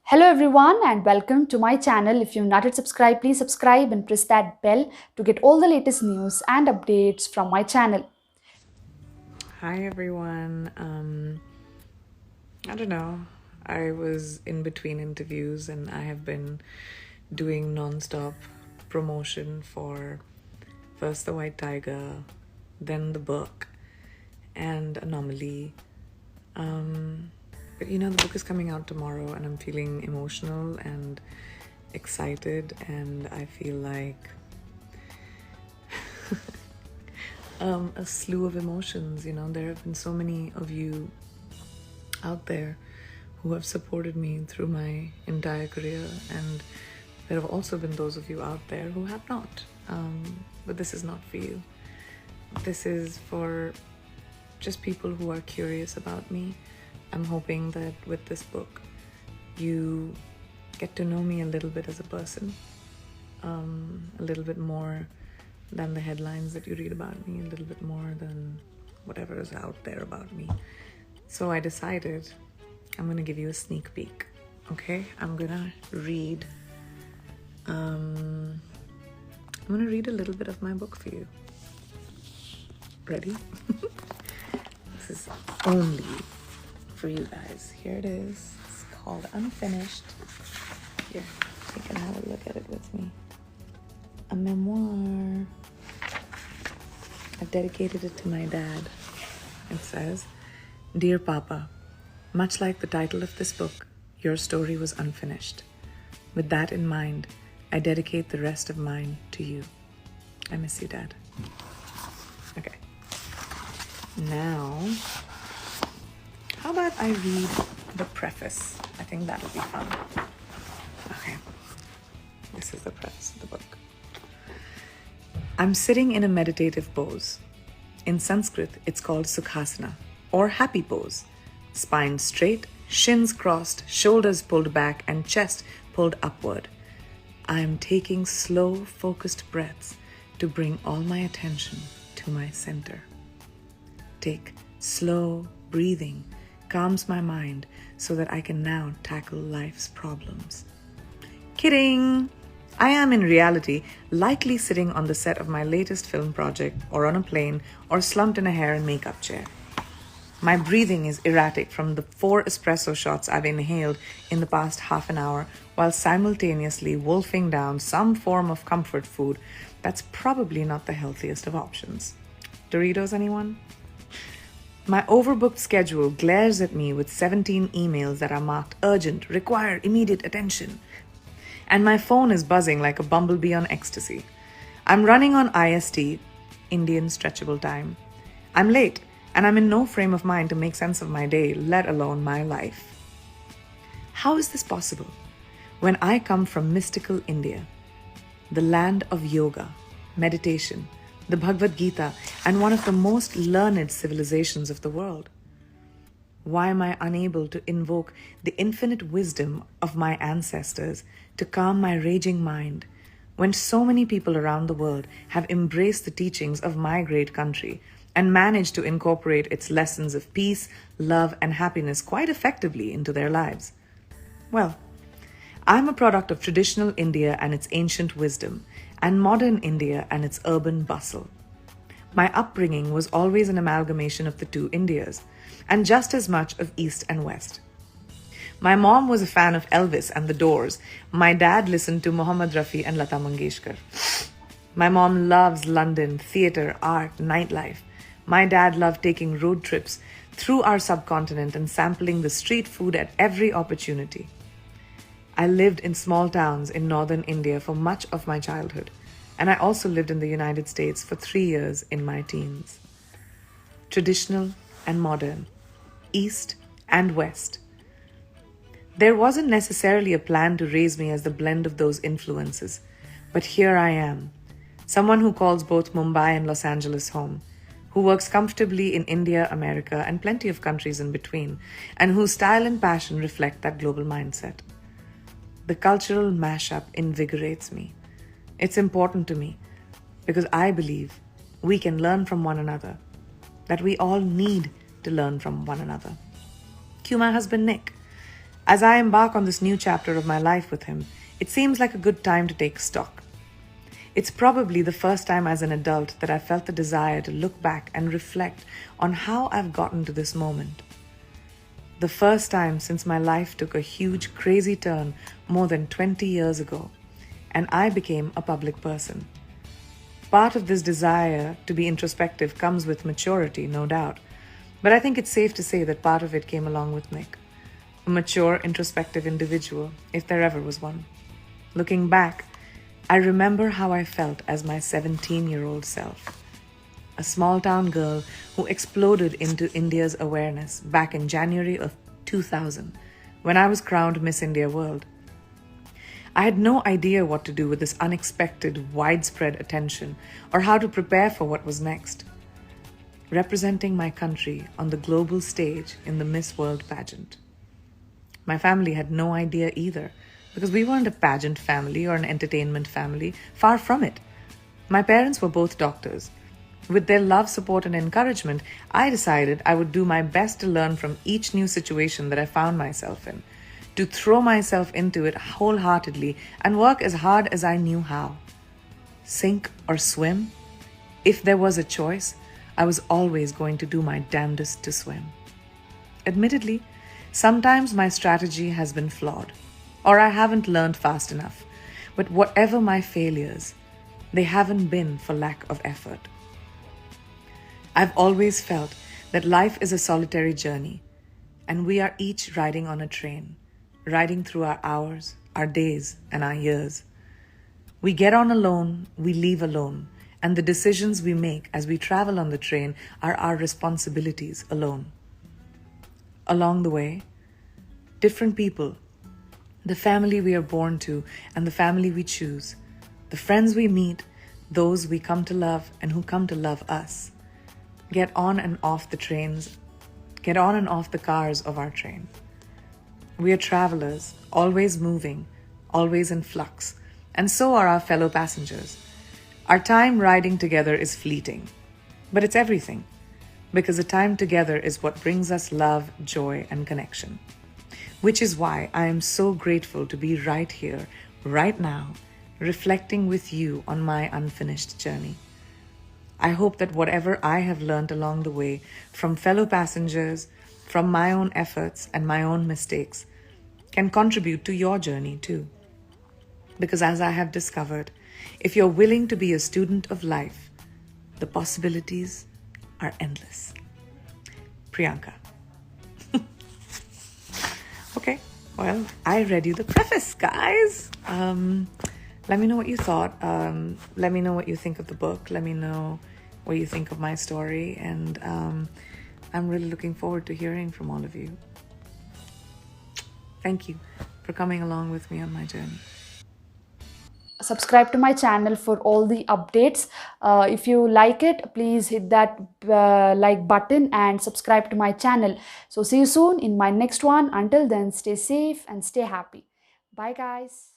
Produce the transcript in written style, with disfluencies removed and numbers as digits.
Hello everyone and welcome to my channel. If you've not yet subscribed, please subscribe and press that bell to get all the latest news and updates from my channel. Hi everyone. I don't know. I was in between interviews and I have been doing non-stop promotion for first the White Tiger, then the book, and Anomaly. But the book is coming out tomorrow and I'm feeling emotional and excited, and I feel like a slew of emotions. There have been so many of you out there who have supported me through my entire career, and there have also been those of you out there who have not. But this is not for you. This is for just people who are curious about me. I'm hoping that with this book, you get to know me a little bit as a person, a little bit more than the headlines that you read about me, a little bit more than whatever is out there about me. So I decided I'm going to give you a sneak peek, okay? I'm going to read a little bit of my book for you. Ready? This is only for you guys. Here it is. It's called Unfinished. Here, you can have a look at it with me. A memoir. I've dedicated it to my dad. It says, "Dear Papa, much like the title of this book, your story was unfinished. With that in mind, I dedicate the rest of mine to you. I miss you, Dad." Okay. Now, how about I read the preface? I think that would be fun. Okay. This is the preface of the book. I'm sitting in a meditative pose. In Sanskrit, it's called Sukhasana, or happy pose. Spine straight, shins crossed, shoulders pulled back, and chest pulled upward. I am taking slow, focused breaths to bring all my attention to my center. Take slow breathing calms my mind so that I can now tackle life's problems. Kidding! I am in reality likely sitting on the set of my latest film project, or on a plane, or slumped in a hair and makeup chair. My breathing is erratic from the 4 espresso shots I've inhaled in the past half an hour, while simultaneously wolfing down some form of comfort food that's probably not the healthiest of options. Doritos, anyone? My overbooked schedule glares at me with 17 emails that are marked urgent, require immediate attention. And my phone is buzzing like a bumblebee on ecstasy. I'm running on IST, Indian Stretchable Time. I'm late, and I'm in no frame of mind to make sense of my day, let alone my life. How is this possible? When I come from mystical India, the land of yoga, meditation, the Bhagavad Gita, and one of the most learned civilizations of the world. Why am I unable to invoke the infinite wisdom of my ancestors to calm my raging mind, when so many people around the world have embraced the teachings of my great country and managed to incorporate its lessons of peace, love, and happiness quite effectively into their lives? Well, I'm a product of traditional India and its ancient wisdom, and modern India and its urban bustle. My upbringing was always an amalgamation of the two Indias, and just as much of East and West. My mom was a fan of Elvis and the Doors. My dad listened to Mohammed Rafi and Lata Mangeshkar. My mom loves London, theatre, art, nightlife. My dad loved taking road trips through our subcontinent and sampling the street food at every opportunity. I lived in small towns in northern India for much of my childhood, and I also lived in the United States for 3 years in my teens. Traditional and modern, East and West. There wasn't necessarily a plan to raise me as the blend of those influences, but here I am, someone who calls both Mumbai and Los Angeles home, who works comfortably in India, America, and plenty of countries in between, and whose style and passion reflect that global mindset. The cultural mashup invigorates me. It's important to me because I believe we can learn from one another, that we all need to learn from one another. Cue my husband Nick. As I embark on this new chapter of my life with him, it seems like a good time to take stock. It's probably the first time as an adult that I felt the desire to look back and reflect on how I've gotten to this moment. The first time since my life took a huge, crazy turn more than 20 years ago, and I became a public person. Part of this desire to be introspective comes with maturity, no doubt, but I think it's safe to say that part of it came along with Nick. A mature, introspective individual, if there ever was one. Looking back, I remember how I felt as my 17-year-old self. A small town girl who exploded into India's awareness back in January of 2000 when I was crowned Miss India World. I had no idea what to do with this unexpected, widespread attention or how to prepare for what was next. Representing my country on the global stage in the Miss World pageant. My family had no idea either, because we weren't a pageant family or an entertainment family, far from it. My parents were both doctors. With their love, support, and encouragement, I decided I would do my best to learn from each new situation that I found myself in, to throw myself into it wholeheartedly and work as hard as I knew how. Sink or swim? If there was a choice, I was always going to do my damnedest to swim. Admittedly, sometimes my strategy has been flawed, or I haven't learned fast enough. But whatever my failures, they haven't been for lack of effort. I've always felt that life is a solitary journey, and we are each riding on a train, riding through our hours, our days, and our years. We get on alone, we leave alone, and the decisions we make as we travel on the train are our responsibilities alone. Along the way, different people, the family we are born to and the family we choose, the friends we meet, those we come to love and who come to love us, get on and off the trains, get on and off the cars of our train. We are travelers, always moving, always in flux, and so are our fellow passengers. Our time riding together is fleeting, but it's everything, because the time together is what brings us love, joy, and connection. Which is why I am so grateful to be right here, right now, reflecting with you on my unfinished journey. I hope that whatever I have learned along the way from fellow passengers, from my own efforts and my own mistakes, can contribute to your journey too. Because as I have discovered, if you're willing to be a student of life, the possibilities are endless. Priyanka. Okay, well, I read you the preface, guys. Let me know what you thought. Let me know what you think of the book. Let me know what you think of my story. And I'm really looking forward to hearing from all of you. Thank you for coming along with me on my journey. Subscribe to my channel for all the updates. If you like it, please hit that like button and subscribe to my channel. So see you soon in my next one. Until then, stay safe and stay happy. Bye guys.